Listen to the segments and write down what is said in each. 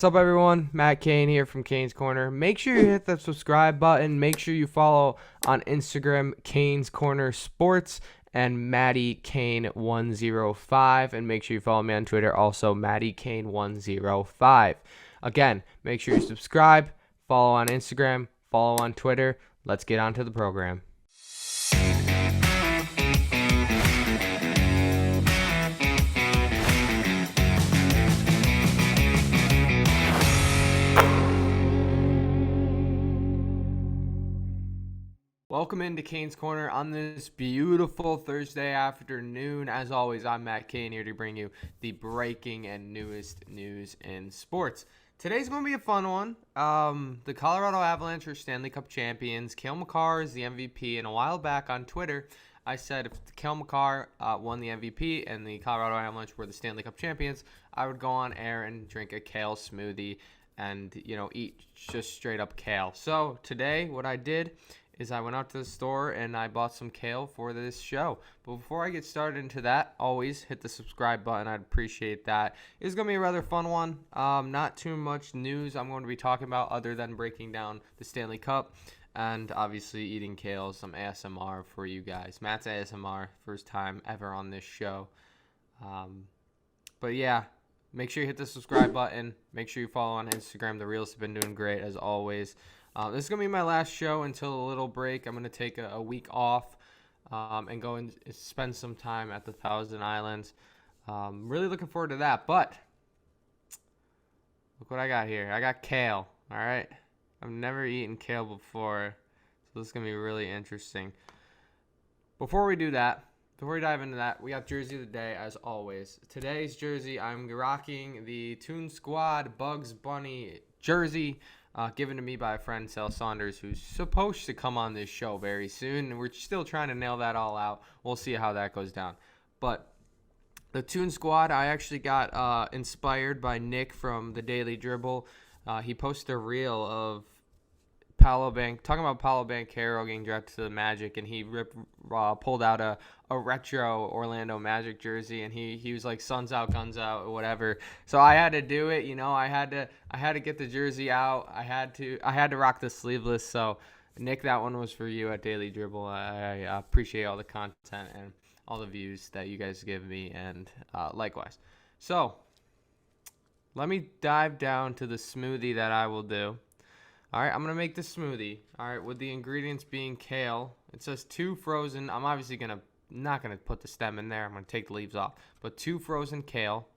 What's up, everyone? Matt Kane here from Kane's Corner. Make sure you hit that subscribe button. Make sure you follow on Instagram, Kane's Corner Sports, and Matty Kane 105. And make sure you follow me on Twitter, also Matty Kane 105. Again, make sure you subscribe, follow on Instagram, follow on Twitter. Let's get on to the program. Welcome into Kane's Corner on this beautiful Thursday afternoon. As always, I'm Matt Kane here to bring you the breaking and newest news in sports. Today's going to be a fun one. The Colorado Avalanche are Stanley Cup champions. Cale Makar is the MVP. And a while back on Twitter, I said if Cale Makar won the MVP and the Colorado Avalanche were the Stanley Cup champions, I would go on air and drink a Kale smoothie and, eat just straight up kale. So today, what I did is I went out to the store and I bought some kale for this show. But before I get started into that, always hit the subscribe button. I'd appreciate that. It's going to be a rather fun one. Not too much news I'm going to be talking about other than breaking down the Stanley Cup and obviously eating kale, some ASMR for you guys. Matt's ASMR, first time ever on this show. But yeah, make sure you hit the subscribe button. Make sure you follow on Instagram. The Reels have been doing great as always. This is going to be my last show until a little break. I'm going to take a week off and go and spend some time at the Thousand Islands. Really looking forward to that. But look what I got here. I got kale. All right. I've never eaten kale before, so this is going to be really interesting. Before we dive into that, we got Jersey of the Day as always. Today's jersey, I'm rocking the Toon Squad Bugs Bunny jersey. Given to me by a friend, Sal Saunders, who's supposed to come on this show very soon. And we're still trying to nail that all out. We'll see how that goes down. But the Toon Squad, I actually got inspired by Nick from the Daily Dribble. He posted a reel of talking about Paolo Banchero getting drafted to the Magic, and he pulled out a retro Orlando Magic jersey, and he was like "Suns out, guns out," or whatever. So I had to do it, I had to get the jersey out. I had to rock the sleeveless. So Nick, that one was for you at Daily Dribble. I appreciate all the content and all the views that you guys give me, and likewise. So let me dive down to the smoothie that I will do. All right, I'm going to make the smoothie, all right, with the ingredients being kale. It says 2 frozen. I'm obviously not going to put the stem in there. I'm going to take the leaves off. But 2 frozen kale.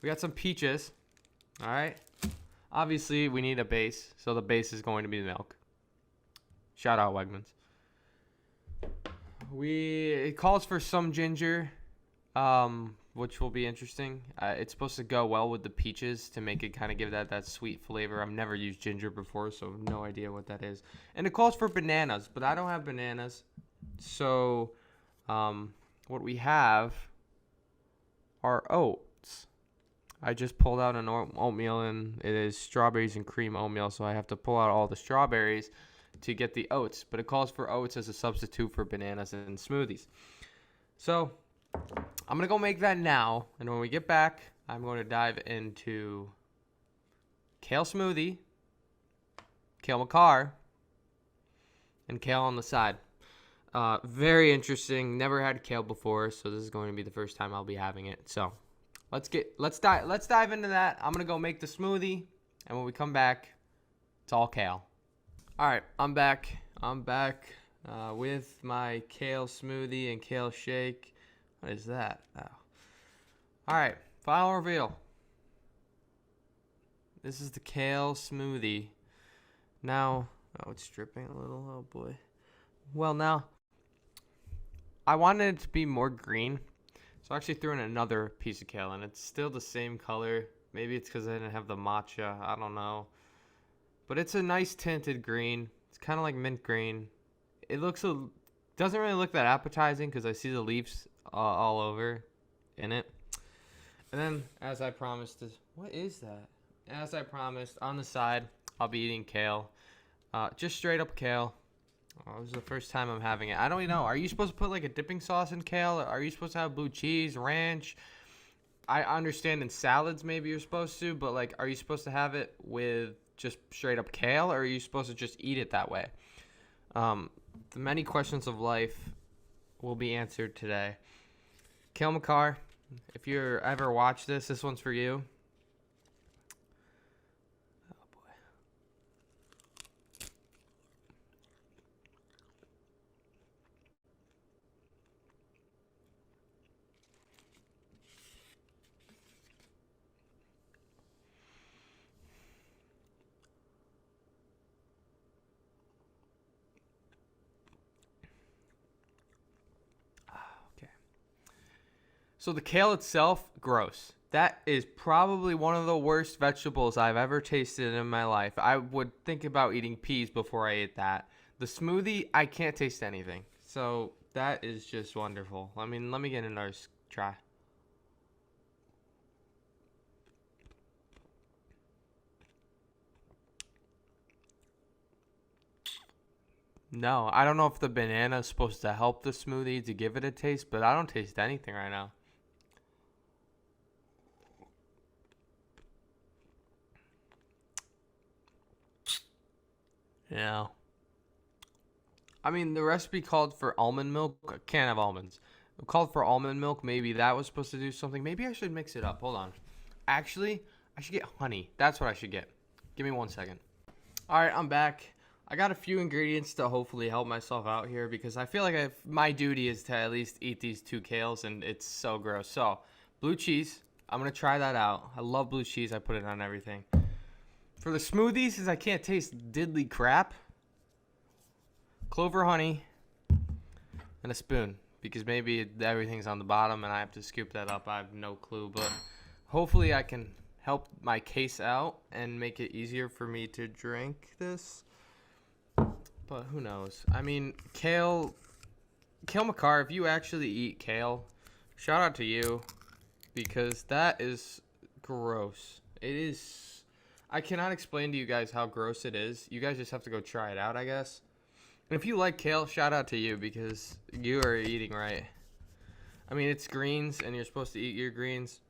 We got some peaches, all right. Obviously, we need a base, so the base is going to be the milk. Shout out Wegmans. It calls for some ginger, which will be interesting. It's supposed to go well with the peaches to make it kind of give that sweet flavor. I've never used ginger before, so no idea what that is. And it calls for bananas, but I don't have bananas. So what we have are oats. I just pulled out an oatmeal, and it is strawberries and cream oatmeal, so I have to pull out all the strawberries to get the oats. But it calls for oats as a substitute for bananas and smoothies. So I'm going to go make that now, and when we get back, I'm going to dive into kale smoothie, Cale Makar, and kale on the side. Very interesting. Never had kale before, so this is going to be the first time I'll be having it. So let's dive into that. I'm going to go make the smoothie, and when we come back, it's all kale. All right, I'm back with my kale smoothie and kale shake. What is that? Oh. All right, final reveal. This is the kale smoothie. Now, it's dripping a little. Oh, boy. Well, now, I wanted it to be more green, so I actually threw in another piece of kale, and it's still the same color. Maybe it's because I didn't have the matcha. I don't know. But it's a nice tinted green. It's kind of like mint green. It doesn't really look that appetizing because I see the leaves all over in it. And then, as I promised, what is that? As I promised, on the side, I'll be eating kale. Just straight up kale. This is the first time I'm having it. I don't even know. Are you supposed to put like a dipping sauce in kale? Are you supposed to have blue cheese, ranch? I understand in salads maybe you're supposed to, but like, are you supposed to have it with just straight up kale, or are you supposed to just eat it that way? The many questions of life will be answered today. Cale Makar, if you're ever watch this one's for you. Oh boy. Okay. So the kale itself, gross. That is probably one of the worst vegetables I've ever tasted in my life. I would think about eating peas before I ate that. The smoothie, I can't taste anything. So that is just wonderful. I mean, let me get another try. No, I don't know if the banana is supposed to help the smoothie to give it a taste, but I don't taste anything right now. Yeah. I mean, the recipe called for almond milk. I can't have almonds. It called for almond milk. Maybe that was supposed to do something. Maybe I should mix it up. Hold on. Actually, I should get honey. That's what I should get. Give me 1 second. All right, I'm back. I got a few ingredients to hopefully help myself out here because I feel like my duty is to at least eat these 2 kales, and it's so gross. So, blue cheese. I'm going to try that out. I love blue cheese. I put it on everything. For the smoothies, since I can't taste diddly crap, clover honey and a spoon, because maybe everything's on the bottom and I have to scoop that up. I have no clue, but hopefully I can help my case out and make it easier for me to drink this. But who knows? I mean, Cale Makar, if you actually eat kale, shout out to you, because that is gross. It is. I cannot explain to you guys how gross it is. You guys just have to go try it out, I guess. And if you like kale, shout out to you, because you are eating right. I mean, it's greens, and you're supposed to eat your greens,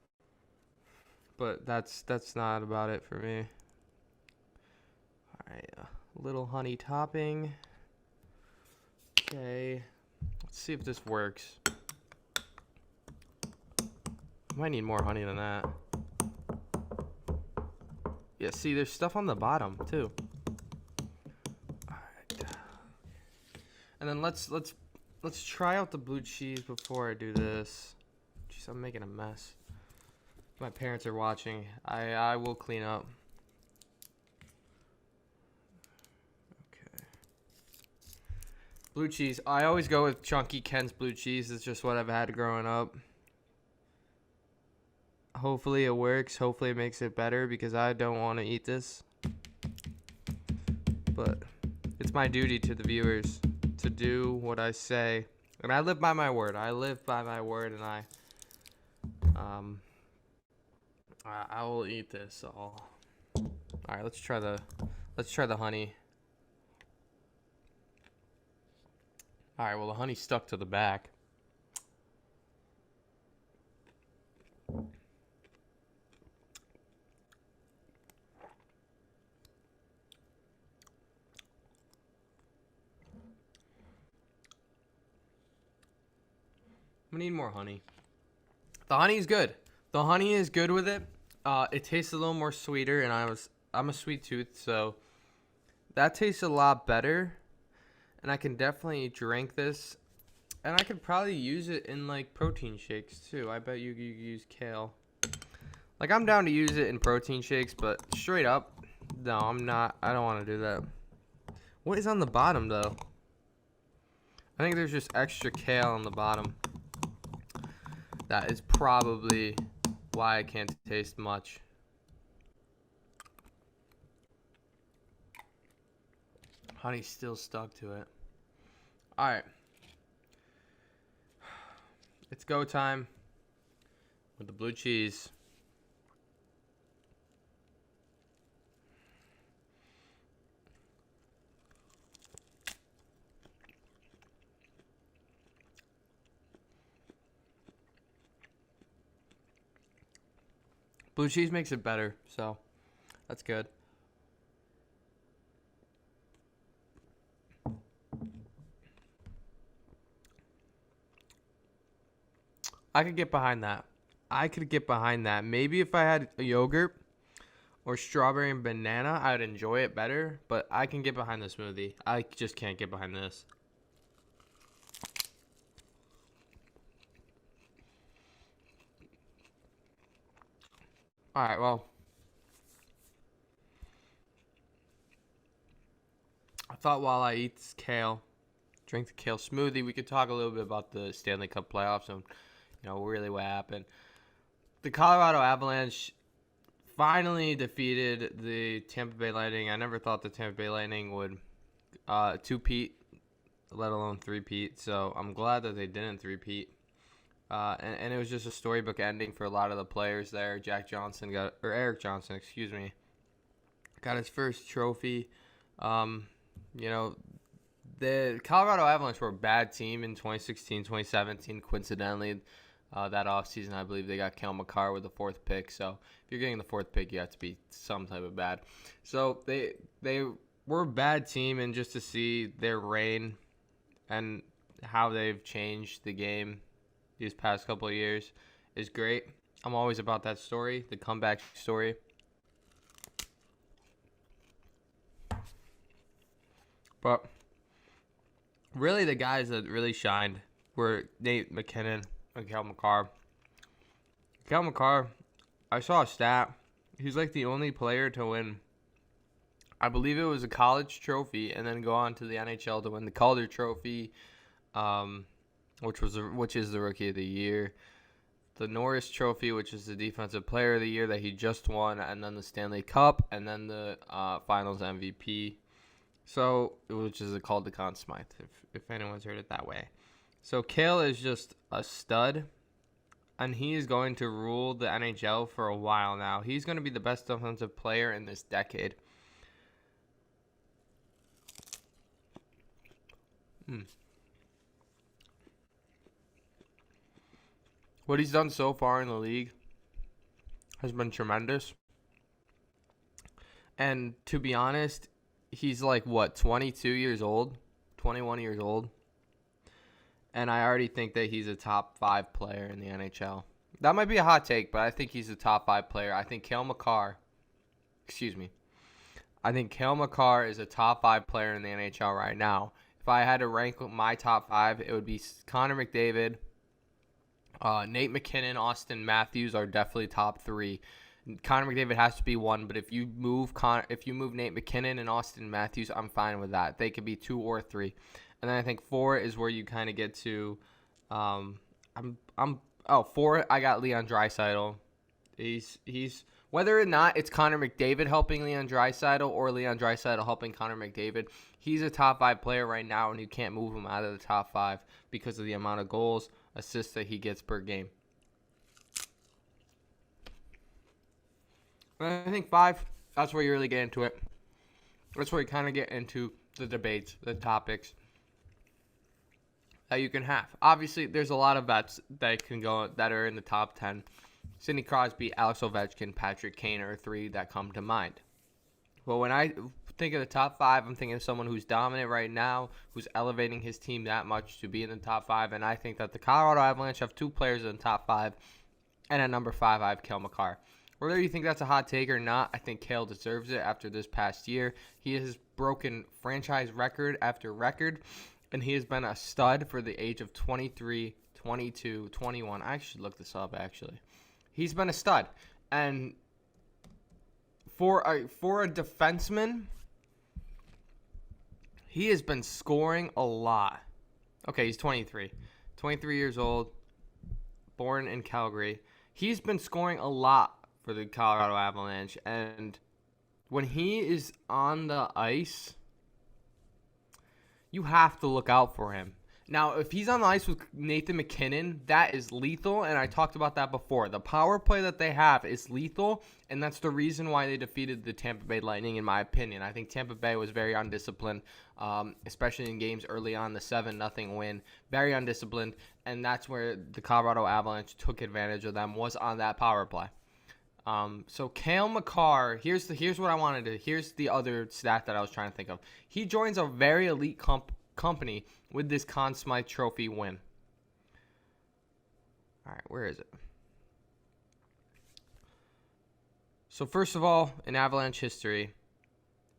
but that's not about it for me. All right, a little honey topping. Okay, let's see if this works. I might need more honey than that. Yeah, see, there's stuff on the bottom too. All right. And then let's try out the blue cheese before I do this. Jeez, I'm making a mess. My parents are watching. I will clean up. Okay. Blue cheese. I always go with Chunky Ken's blue cheese. It's just what I've had growing up. Hopefully it works. Hopefully it makes it better, because I don't want to eat this. But it's my duty to the viewers to do what I say. And I live by my word. I live by my word, and I will eat this all. All right, let's try the honey. All right, well, the honey stuck to the back. I'm gonna need more honey. The honey is good. The honey is good with it. It tastes a little more sweeter, and I'm a sweet tooth, so that tastes a lot better. And I can definitely drink this, and I could probably use it in like protein shakes too. I bet you use kale. Like, I'm down to use it in protein shakes, but straight up, no, I'm not. I don't want to do that. What is on the bottom though? I think there's just extra kale on the bottom. That is probably why I can't taste much. Honey's still stuck to it. Alright. It's go time with the blue cheese. Blue cheese makes it better, so that's good. I could get behind that. Maybe if I had a yogurt or strawberry and banana, I'd enjoy it better. But I can get behind the smoothie. I just can't get behind this. All right, well, I thought while I eat this kale, drink the kale smoothie, we could talk a little bit about the Stanley Cup playoffs and, really what happened. The Colorado Avalanche finally defeated the Tampa Bay Lightning. I never thought the Tampa Bay Lightning would two-peat, let alone three-peat. So I'm glad that they didn't three-peat. And it was just a storybook ending for a lot of the players there. Eric Johnson, got his first trophy. The Colorado Avalanche were a bad team in 2016, 2017. Coincidentally, that offseason, I believe they got Cale Makar with the 4th pick. So if you're getting the 4th pick, you have to be some type of bad. So they were a bad team, and just to see their reign and how they've changed the game these past couple of years is great. I'm always about that story, the comeback story. But really the guys that really shined were Nate McKinnon and Cale Makar. Cale Makar, I saw a stat. He's like the only player to win, I believe it was a college trophy, and then go on to the NHL to win the Calder Trophy, which is the Rookie of the Year, the Norris Trophy, which is the Defensive Player of the Year that he just won, and then the Stanley Cup, and then the Finals MVP. So, which is called the Conn Smythe, if anyone's heard it that way. So Kale is just a stud, and he is going to rule the NHL for a while now. He's going to be the best defensive player in this decade. What he's done so far in the league has been tremendous. And to be honest, he's like, 22 years old? 21 years old? And I already think that he's a top 5 player in the NHL. That might be a hot take, but I think he's a top 5 player. I think Cale Makar is a top 5 player in the NHL right now. If I had to rank my top 5, it would be Connor McDavid, Nate McKinnon, Austin Matthews are definitely top 3. Connor McDavid has to be 1, but if you move Nate McKinnon and Austin Matthews, I'm fine with that. They could be 2 or 3. And then I think 4 is where you kind of get to 4, I got Leon Draisaitl. He's whether or not it's Connor McDavid helping Leon Draisaitl or Leon Draisaitl helping Connor McDavid, he's a top 5 player right now, and you can't move him out of the top 5 because of the amount of goals, assists that he gets per game. I think 5, that's where you really get into it. That's where you kind of get into the debates, the topics that you can have. Obviously, there's a lot of vets that can go that are in the top 10. Sidney Crosby, Alex Ovechkin, Patrick Kane are 3 that come to mind. But when I think of the top 5, I'm thinking of someone who's dominant right now, who's elevating his team that much to be in the top 5. And I think that the Colorado Avalanche have 2 players in the top 5. And at number 5, I have Cale Makar. Whether you think that's a hot take or not, I think Kale deserves it after this past year. He has broken franchise record after record, and he has been a stud for the age of 23, 22, 21. I should look this up, actually. He's been a stud. And for a defenseman, he has been scoring a lot. Okay, he's 23. 23 years old, born in Calgary. He's been scoring a lot for the Colorado Avalanche, and when he is on the ice, you have to look out for him. Now, if he's on the ice with Nathan McKinnon, that is lethal, and I talked about that before. The power play that they have is lethal, and that's the reason why they defeated the Tampa Bay Lightning, in my opinion. I think Tampa Bay was very undisciplined, especially in games early on, the 7-0 win. Very undisciplined, and that's where the Colorado Avalanche took advantage of them, was on that power play. So Cale Makar, here's what I wanted to. Here's the other stat that I was trying to think of. He joins a very elite company with this Conn Smythe Trophy win. All right, where is it? So first of all, in Avalanche history,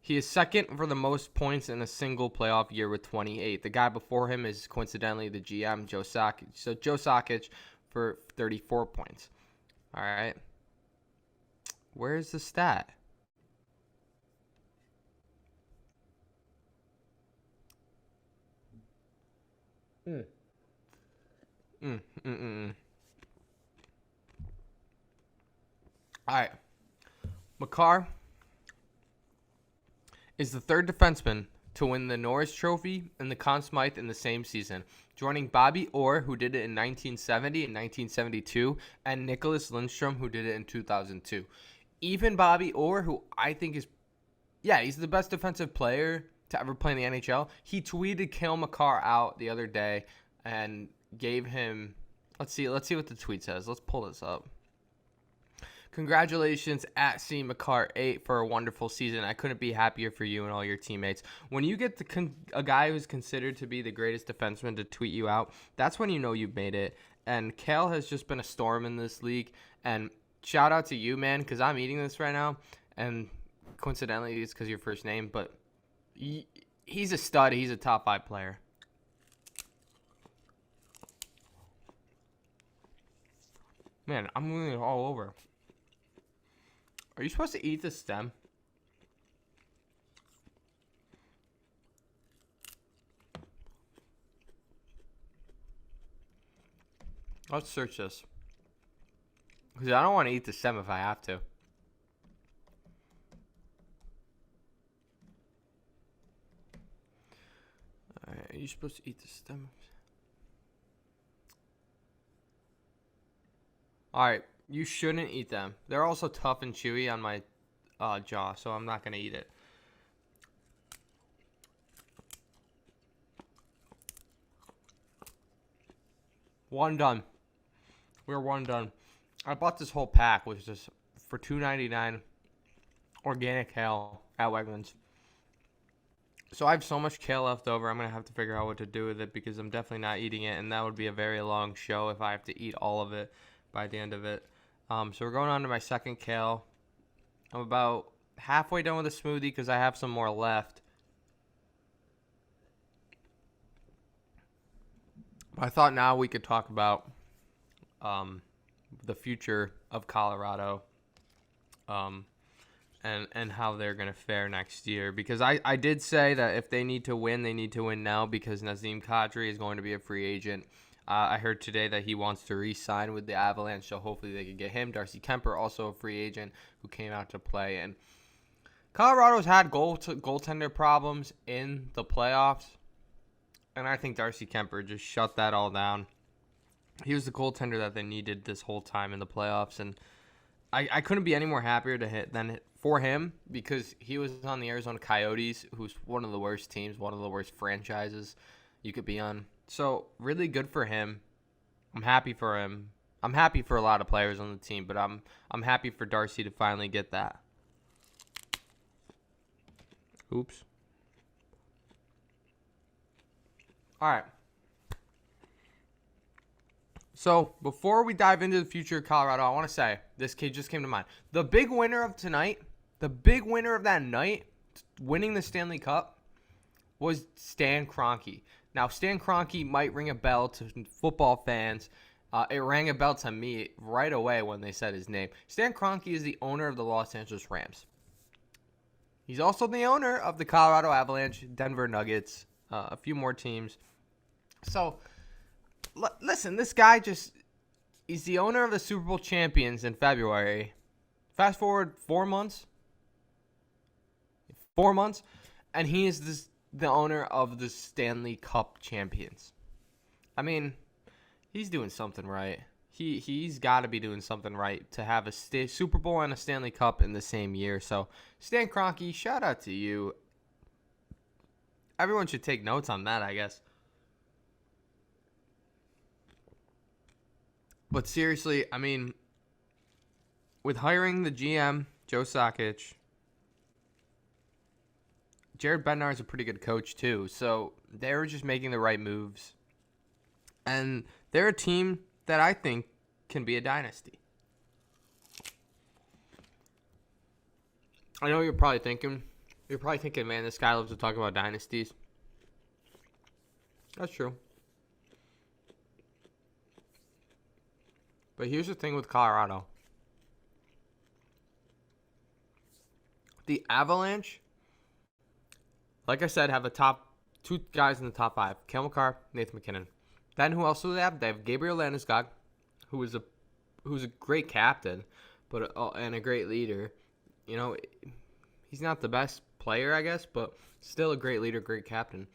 he is second for the most points in a single playoff year with 28. The guy before him is coincidentally the GM, Joe Sakic. So Joe Sakic for 34 points. All right. Where's the stat? All right. Makar is the third defenseman to win the Norris Trophy and the Conn Smythe in the same season, joining Bobby Orr, who did it in 1970 and 1972, and Nicholas Lindstrom, who did it in 2002. Even Bobby Orr, who I think is, he's the best defensive player to ever play in the NHL. He tweeted Cale Makar out the other day and gave him, let's see what the tweet says. Let's pull this up. Congratulations at C Makar 8 for a wonderful season. I couldn't be happier for you and all your teammates. When you get a guy who's considered to be the greatest defenseman to tweet you out, that's when you know you've made it. And Kale has just been a storm in this league. And shout out to you, man, because I'm eating this right now. And coincidentally, it's because your first name. But he's a stud. He's a top 5 player. Man, I'm moving it all over. Are you supposed to eat the stem? Let's search this. Because I don't want to eat the stem if I have to. Alright, are you supposed to eat the stem? Alright, you shouldn't eat them. They're also tough and chewy on my jaw, so I'm not going to eat it. One done. We're one done. I bought this whole pack, which is for $2.99 organic kale at Wegmans. So I have so much kale left over. I'm going to have to figure out what to do with it because I'm definitely not eating it, and that would be a very long show if I have to eat all of it by the end of it. So we're going on to my second kale. I'm about halfway done with the smoothie because I have some more left. I thought now we could talk about the future of Colorado and how they're going to fare next year. Because I did say that if they need to win, they need to win now because Nazem Kadri is going to be a free agent. I heard today that he wants to re-sign with the Avalanche, so hopefully they can get him. Darcy Kemper, also a free agent who came out to play. And Colorado's had goaltender problems in the playoffs, and I think Darcy Kemper just shut that all down. He was the goaltender that they needed this whole time in the playoffs, and I couldn't be any more happier than for him because he was on the Arizona Coyotes, who's one of the worst teams, one of the worst franchises you could be on. So, really good for him. I'm happy for him. I'm happy for a lot of players on the team, but I'm happy for Darcy to finally get that. Oops. All right. So, before we dive into the future of Colorado, I want to say, this kid just came to mind. The big winner of tonight, the big winner of that night, winning the Stanley Cup, was Stan Kroenke. Now, Stan Kroenke might ring a bell to football fans. It rang a bell to me right away when they said his name. Stan Kroenke is the owner of the Los Angeles Rams. He's also the owner of the Colorado Avalanche, Denver Nuggets, a few more teams. So, listen, this guy he's the owner of the Super Bowl champions in February. Fast forward 4 months. 4 months. And he is the owner of the Stanley Cup champions. I mean, he's doing something right. He's got to be doing something right to have a Super Bowl and a Stanley Cup in the same year. So, Stan Kroenke, shout out to you. Everyone should take notes on that, I guess. But seriously, I mean, with hiring the GM, Joe Sakic, Jared Bednar is a pretty good coach too. So they're just making the right moves. And they're a team that I think can be a dynasty. I know you're probably thinking, man, this guy loves to talk about dynasties. That's true. But here's the thing with Colorado. The Avalanche, like I said, have the top 2 guys in the top 5. Cale Makar, Nathan MacKinnon. Then who else do they have? They have Gabriel Landeskog, who's a great captain, but and a great leader. You know, he's not the best player, I guess, but still a great leader, great captain.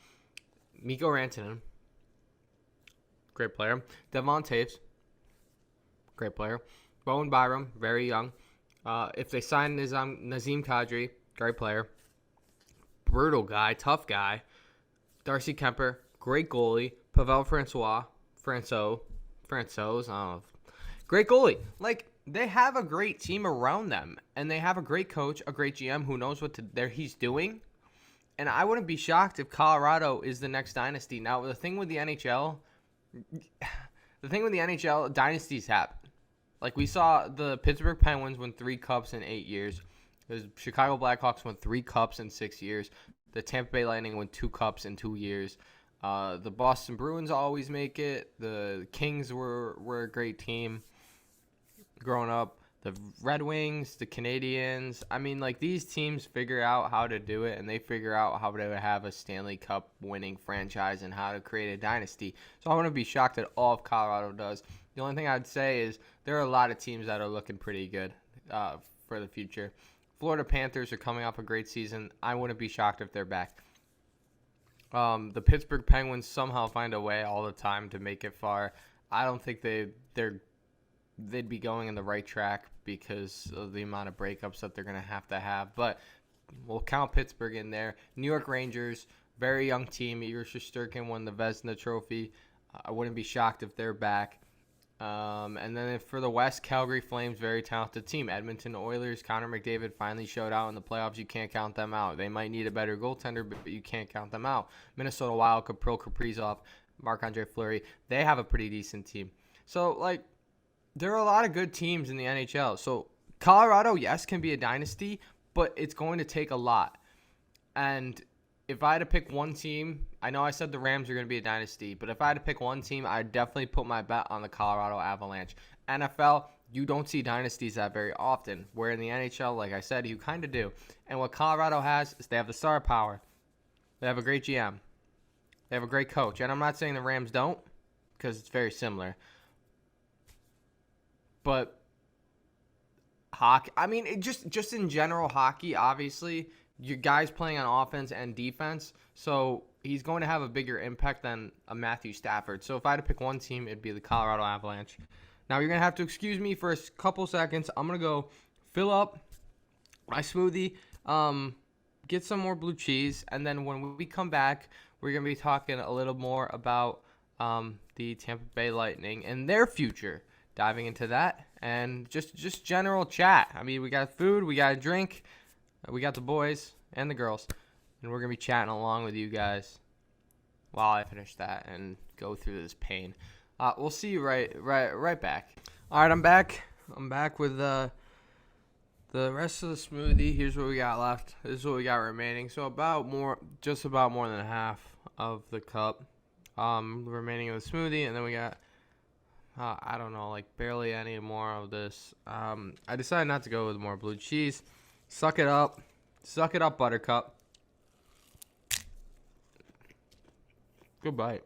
Mikko Rantanen, great player. Devon Taves, great player. Bowen Byram, very young. If they sign Nazem Kadri, great player. Brutal guy, tough guy. Darcy Kemper, great goalie. Pavel Francouz, I don't know. Great goalie. Like, they have a great team around them, and they have a great coach, a great GM who knows what he's doing. And I wouldn't be shocked if Colorado is the next dynasty. Now, the thing with the NHL, dynasties happen. Like, we saw the Pittsburgh Penguins win 3 cups in 8 years. The Chicago Blackhawks won 3 cups in 6 years. The Tampa Bay Lightning won 2 cups in 2 years. The Boston Bruins always make it. The Kings were a great team growing up. The Red Wings, the Canadiens. I mean, like, these teams figure out how to do it, and they figure out how to have a Stanley Cup winning franchise and how to create a dynasty. So I wouldn't be shocked at all if Colorado does. The only thing I'd say is there are a lot of teams that are looking pretty good for the future. Florida Panthers are coming off a great season. I wouldn't be shocked if they're back. The Pittsburgh Penguins somehow find a way all the time to make it far. I don't think they'd be going in the right track because of the amount of breakups that they're going to have. But we'll count Pittsburgh in there. New York Rangers, very young team. Igor Shesterkin won the Vezina Trophy. I wouldn't be shocked if they're back. And then for the West, Calgary Flames, very talented team. Edmonton Oilers, Connor McDavid finally showed out in the playoffs. You can't count them out. They might need a better goaltender, but you can't count them out. Minnesota Wild, Kaprizov, Marc-Andre Fleury, they have a pretty decent team. So, like, there are a lot of good teams in the NHL. So, Colorado, yes, can be a dynasty, but it's going to take a lot. And if I had to pick one team, I know I said the Rams are going to be a dynasty, but if I had to pick one team, I'd definitely put my bet on the Colorado Avalanche. NFL, you don't see dynasties that very often, where in the NHL, like I said, you kind of do. And what Colorado has is they have the star power. They have a great GM. They have a great coach. And I'm not saying the Rams don't, because it's very similar. But hockey, I mean, just in general, hockey, obviously, your guy's playing on offense and defense, so he's going to have a bigger impact than a Matthew Stafford. So if I had to pick one team, it'd be the Colorado Avalanche. Now, you're going to have to excuse me for a couple seconds. I'm going to go fill up my smoothie, get some more blue cheese, and then when we come back, we're going to be talking a little more about the Tampa Bay Lightning and their future, diving into that, and just general chat. I mean, we got food, we got a drink, we got the boys and the girls, and we're going to be chatting along with you guys while I finish that and go through this pain. We'll see you right back. All right, I'm back. I'm back with the rest of the smoothie. Here's what we got left. This is what we got remaining. So just about more than half of the cup remaining of the smoothie, and then we got I don't know, like barely any more of this. I decided not to go with more blue cheese. Suck it up, Buttercup. Good bite.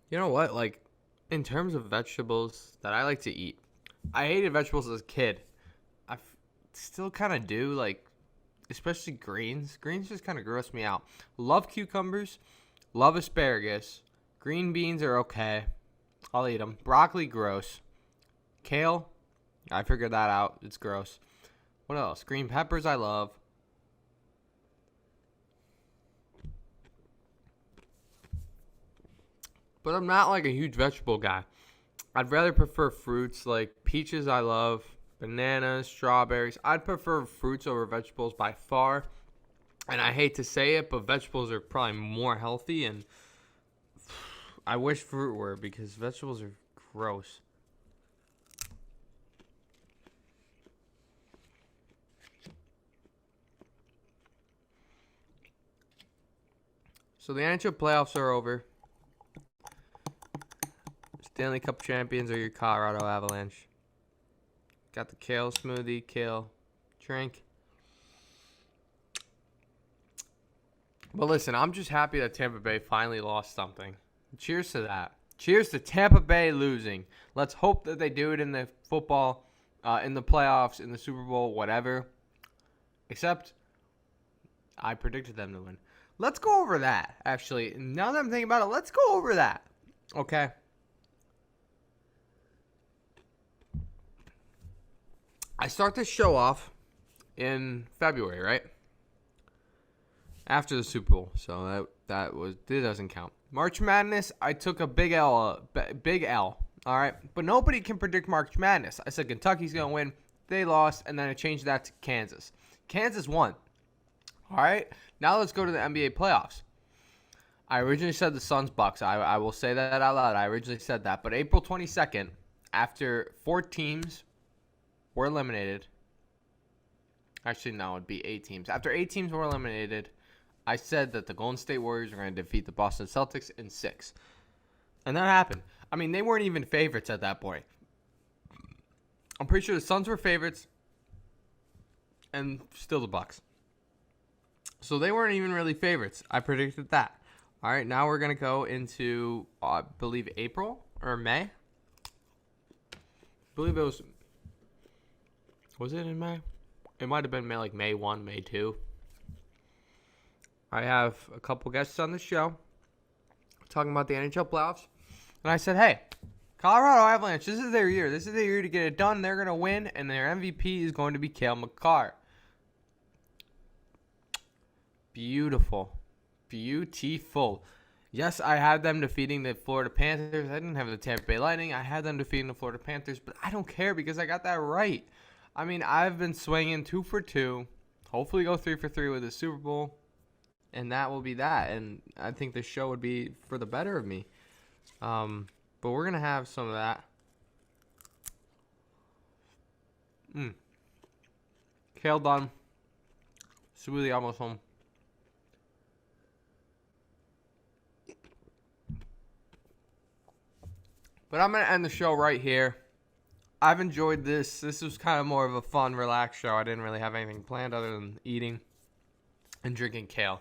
You know what? Like, in terms of vegetables that I like to eat, I hated vegetables as a kid. I still kind of do, like, especially greens. Greens just kind of gross me out. Love cucumbers. Love asparagus. Green beans are okay. I'll eat them. Broccoli, gross. Kale, I figured that out. It's gross. What else? Green peppers, I love. but I'm not like a huge vegetable guy. I'd rather prefer fruits like peaches I love, bananas, strawberries. I'd prefer fruits over vegetables by far. And I hate to say it, but vegetables are probably more healthy, and I wish fruit were, because vegetables are gross. So the NHL playoffs are over. Stanley Cup champions are your Colorado Avalanche. Got the Kale smoothie, Kale drink. But listen, I'm just happy that Tampa Bay finally lost something. Cheers to that. Cheers to Tampa Bay losing. Let's hope that they do it in the football, in the playoffs, in the Super Bowl, whatever. Except, I predicted them to win. Let's go over that, actually. Now that I'm thinking about it, let's go over that. Okay? I start this show off in February, right? After the Super Bowl, so it doesn't count. March Madness, I took a big L, all right? But nobody can predict March Madness. I said Kentucky's going to win. They lost, and then I changed that to Kansas. Kansas won, all right? Now let's go to the NBA playoffs. I originally said the Suns Bucks. I will say that out loud. I originally said that. But April 22nd, after 4 teams were eliminated. Actually, no, it would be 8 teams. After 8 teams were eliminated, I said that the Golden State Warriors were going to defeat the Boston Celtics in 6. And that happened. I mean, they weren't even favorites at that point. I'm pretty sure the Suns were favorites and still the Bucks. So they weren't even really favorites. I predicted that. All right, now we're going to go into, I believe, April or May. I believe it was it in May? It might have been May 1, May 2. I have a couple guests on the show talking about the NHL playoffs. And I said, hey, Colorado Avalanche, this is their year. This is their year to get it done. They're going to win, and their MVP is going to be Cale Makar. Beautiful. Beautiful. Yes, I had them defeating the Florida Panthers. I didn't have the Tampa Bay Lightning. I had them defeating the Florida Panthers, but I don't care because I got that right. I mean, I've been swinging 2 for 2. Hopefully go 3 for 3 with the Super Bowl. And that will be that. And I think this show would be for the better of me. But we're going to have some of that. Kale done. Smoothie almost home. But I'm going to end the show right here. I've enjoyed this. This was kind of more of a fun, relaxed show. I didn't really have anything planned other than eating and drinking Kale.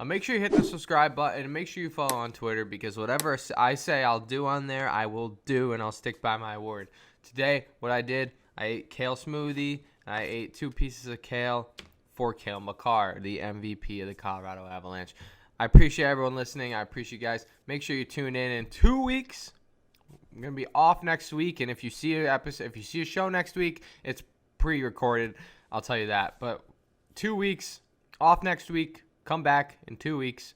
Make sure you hit the subscribe button and make sure you follow on Twitter, because whatever I say I'll do on there, I will do, and I'll stick by my word. Today, what I did, I ate Kale smoothie, and I ate 2 pieces of Kale for Cale Makar, the MVP of the Colorado Avalanche. I appreciate everyone listening. I appreciate you guys. Make sure you tune in 2 weeks. I'm gonna be off next week, and if you see a show next week, it's pre-recorded. I'll tell you that. But 2 weeks off next week. Come back in 2 weeks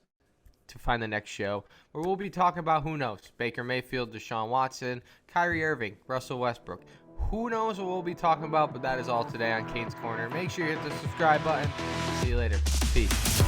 to find the next show, where we'll be talking about, who knows, Baker Mayfield, Deshaun Watson, Kyrie Irving, Russell Westbrook. Who knows what we'll be talking about, but that is all today on Kane's Corner. Make sure you hit the subscribe button. See you later. Peace.